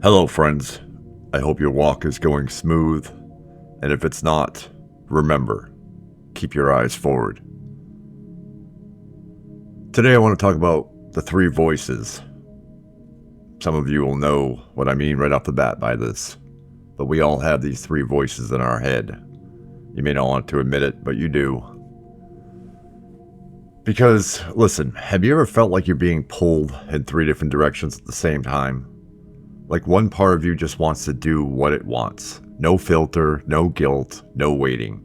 Hello, friends. I hope your walk is going smooth, and if it's not, remember, keep your eyes forward. Today I want to talk about the three voices. Some of you will know what I mean right off the bat by this, but we all have these three voices in our head. You may not want to admit it, but you do. Because, listen, have you ever felt like you're being pulled in three different directions at the same time? Like one part of you just wants to do what it wants. No filter, no guilt, no waiting.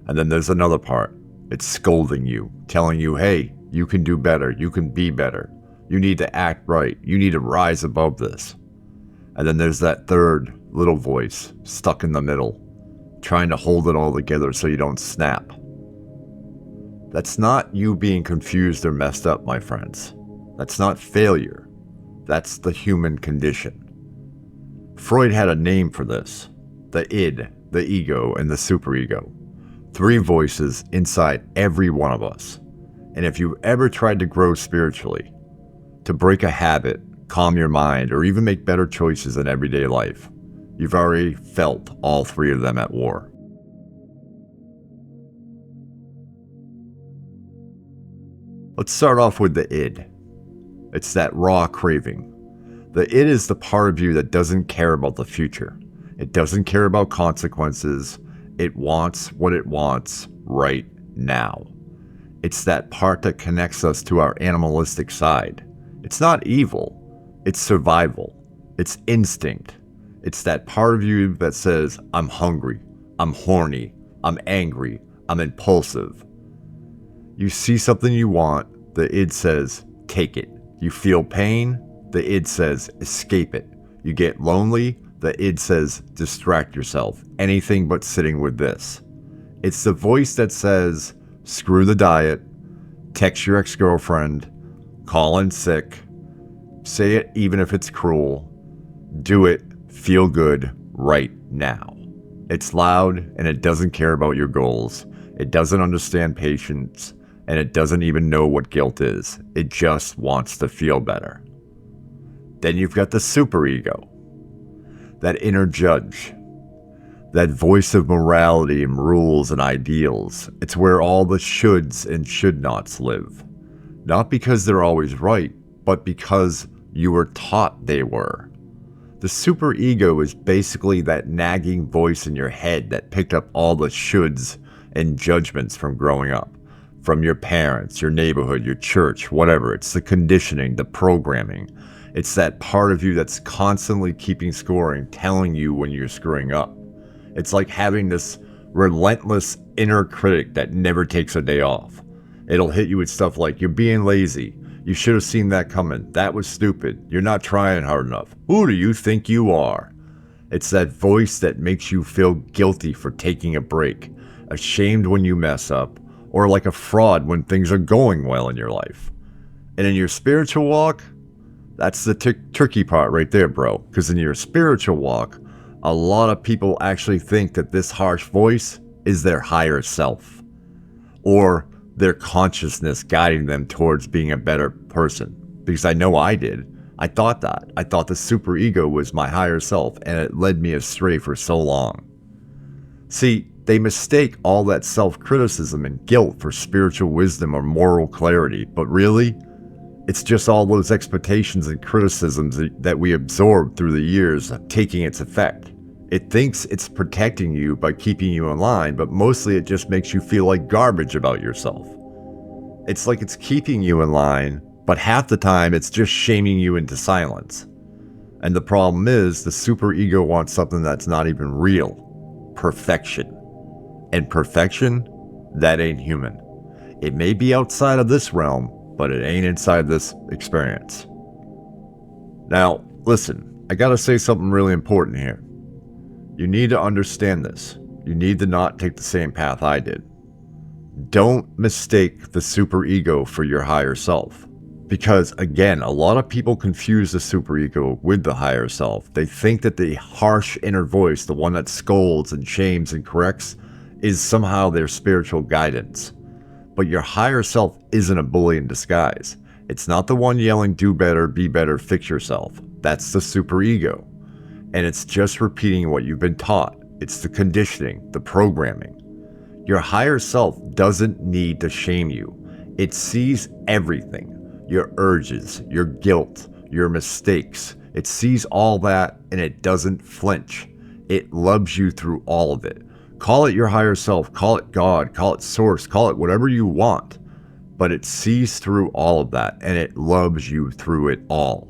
And then there's another part. It's scolding you, telling you, hey, you can do better, you can be better. You need to act right, you need to rise above this. And then there's that third little voice, stuck in the middle, trying to hold it all together so you don't snap. That's not you being confused or messed up, my friends. That's not failure. That's the human condition. Freud had a name for this. The id, the ego, and the superego. Three voices inside every one of us. And if you've ever tried to grow spiritually, to break a habit, calm your mind, or even make better choices in everyday life, you've already felt all three of them at war. Let's start off with the id. It's that raw craving. The id is the part of you that doesn't care about the future. It doesn't care about consequences. It wants what it wants right now. It's that part that connects us to our animalistic side. It's not evil. It's survival. It's instinct. It's that part of you that says, I'm hungry, I'm horny, I'm angry, I'm impulsive. You see something you want, the id says, take it. You feel pain, the id says, escape it. You get lonely, the id says, distract yourself. Anything but sitting with this. It's the voice that says, screw the diet, text your ex-girlfriend, call in sick, say it even if it's cruel, do it, feel good, right now. It's loud and it doesn't care about your goals. It doesn't understand patience. And it doesn't even know what guilt is. It just wants to feel better. Then you've got the superego, that inner judge, that voice of morality and rules and ideals. It's where all the shoulds and should nots live. Not because they're always right, but because you were taught they were. The superego is basically that nagging voice in your head that picked up all the shoulds and judgments from growing up. From your parents, your neighborhood, your church, whatever. It's the conditioning, the programming. It's that part of you that's constantly keeping score and telling you when you're screwing up. It's like having this relentless inner critic that never takes a day off. It'll hit you with stuff like, you're being lazy. You should have seen that coming. That was stupid. You're not trying hard enough. Who do you think you are? It's that voice that makes you feel guilty for taking a break, ashamed when you mess up, or like a fraud when things are going well in your life. And in your spiritual walk, that's the tricky part right there, bro. Because in your spiritual walk, a lot of people actually think that this harsh voice is their higher self, or their consciousness guiding them towards being a better person. Because I know I did. I thought that. I thought the superego was my higher self, and it led me astray for so long. See, they mistake all that self-criticism and guilt for spiritual wisdom or moral clarity, but really, it's just all those expectations and criticisms that we absorb through the years taking its effect. It thinks it's protecting you by keeping you in line, but mostly it just makes you feel like garbage about yourself. It's like it's keeping you in line, but half the time it's just shaming you into silence. And the problem is, the superego wants something that's not even real. Perfection. And perfection, that ain't human. It may be outside of this realm, but it ain't inside this experience. Now, listen, I gotta say something really important here. You need to understand this. You need to not take the same path I did. Don't mistake the superego for your higher self. Because again, a lot of people confuse the superego with the higher self. They think that the harsh inner voice, the one that scolds and shames and corrects, is somehow their spiritual guidance. But your higher self isn't a bully in disguise. It's not the one yelling, do better, be better, fix yourself. That's the superego. And it's just repeating what you've been taught. It's the conditioning, the programming. Your higher self doesn't need to shame you. It sees everything. Your urges, your guilt, your mistakes. It sees all that and it doesn't flinch. It loves you through all of it. Call it your higher self, call it God, call it source, call it whatever you want. But it sees through all of that and it loves you through it all.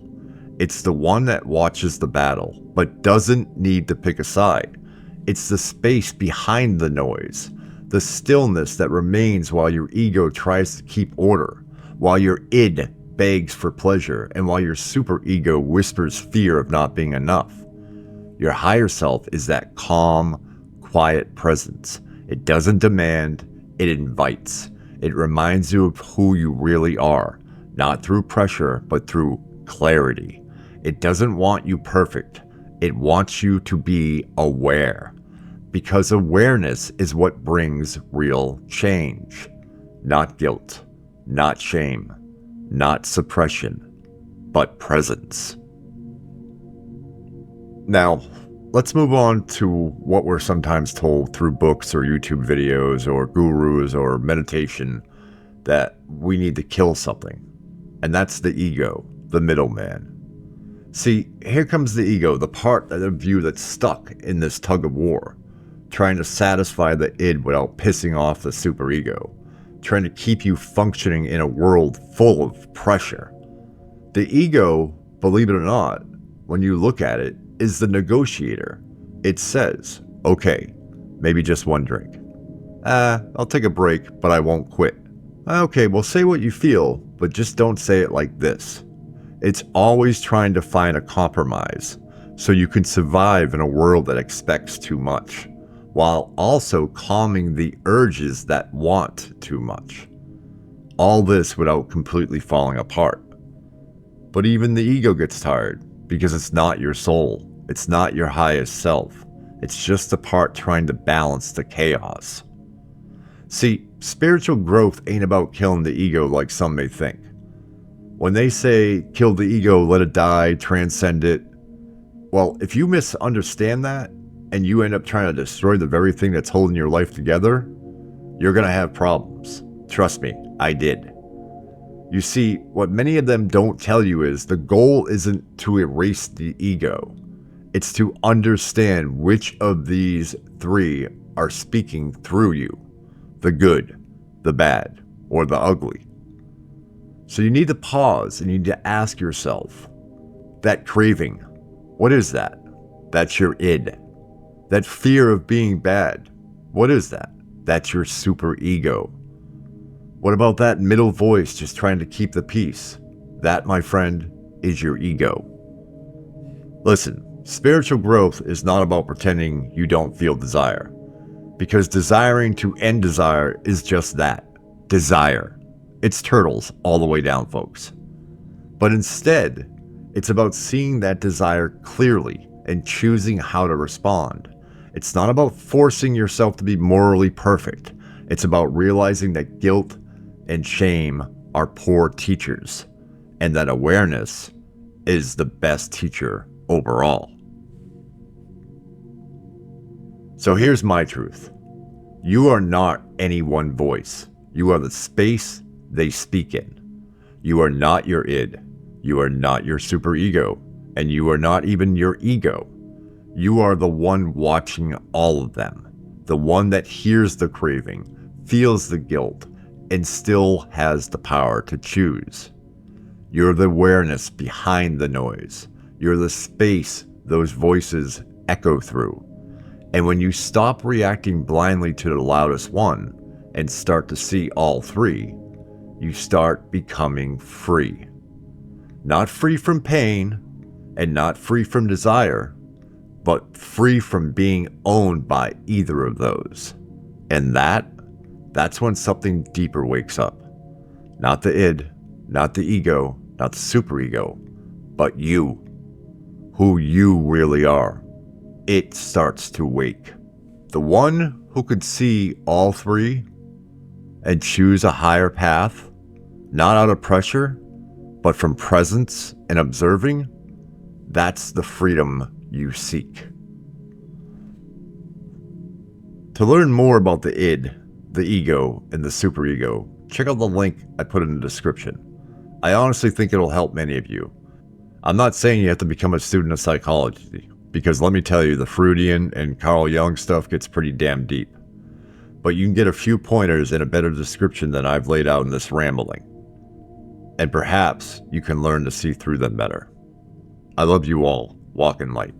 It's the one that watches the battle, but doesn't need to pick a side. It's the space behind the noise, the stillness that remains while your ego tries to keep order, while your id begs for pleasure, and while your superego whispers fear of not being enough. Your higher self is that calm, quiet presence. It doesn't demand, it invites. It reminds you of who you really are, not through pressure, but through clarity. It doesn't want you perfect. It wants you to be aware. Because awareness is what brings real change. Not guilt, not shame, not suppression, but presence. Now, let's move on to what we're sometimes told through books or YouTube videos or gurus or meditation, that we need to kill something. And that's the ego, the middleman. See, here comes the ego, the part of you that's stuck in this tug of war, trying to satisfy the id without pissing off the superego, trying to keep you functioning in a world full of pressure. The ego, believe it or not, when you look at it, is the negotiator. It says, okay, maybe just one drink. I'll take a break, but I won't quit. Okay, well, say what you feel, but just don't say it like this. It's always trying to find a compromise so you can survive in a world that expects too much, while also calming the urges that want too much. All this without completely falling apart. But even the ego gets tired because it's not your soul. It's not your highest self. It's just a part trying to balance the chaos. See, spiritual growth ain't about killing the ego like some may think. When they say, kill the ego, let it die, transcend it, well, if you misunderstand that, and you end up trying to destroy the very thing that's holding your life together, you're going to have problems. Trust me, I did. You see, what many of them don't tell you is the goal isn't to erase the ego. It's to understand which of these three are speaking through you. The good, the bad, or the ugly. So you need to pause and you need to ask yourself, that craving, what is that? That's your id. That fear of being bad, what is that? That's your superego. What about that middle voice just trying to keep the peace? That, my friend, is your ego. Listen, spiritual growth is not about pretending you don't feel desire, because desiring to end desire is just that, desire. It's turtles all the way down, folks. But instead, it's about seeing that desire clearly and choosing how to respond. It's not about forcing yourself to be morally perfect. It's about realizing that guilt and shame are poor teachers, and that awareness is the best teacher overall. So here's my truth. You are not any one voice. You are the space they speak in. You are not your id. You are not your superego. And you are not even your ego. You are the one watching all of them. The one that hears the craving, feels the guilt, and still has the power to choose. You're the awareness behind the noise. You're the space those voices echo through. And when you stop reacting blindly to the loudest one and start to see all three, you start becoming free. Not free from pain and not free from desire, but free from being owned by either of those. And that's when something deeper wakes up. Not the id, not the ego, not the superego, but you, who you really are. It starts to wake. The one who could see all three and choose a higher path, not out of pressure, but from presence and observing, that's the freedom you seek. To learn more about the id, the ego, and the superego, check out the link I put in the description. I honestly think it'll help many of you. I'm not saying you have to become a student of psychology, because let me tell you, the Freudian and Carl Jung stuff gets pretty damn deep. But you can get a few pointers and a better description than I've laid out in this rambling. And perhaps you can learn to see through them better. I love you all. Walk in light.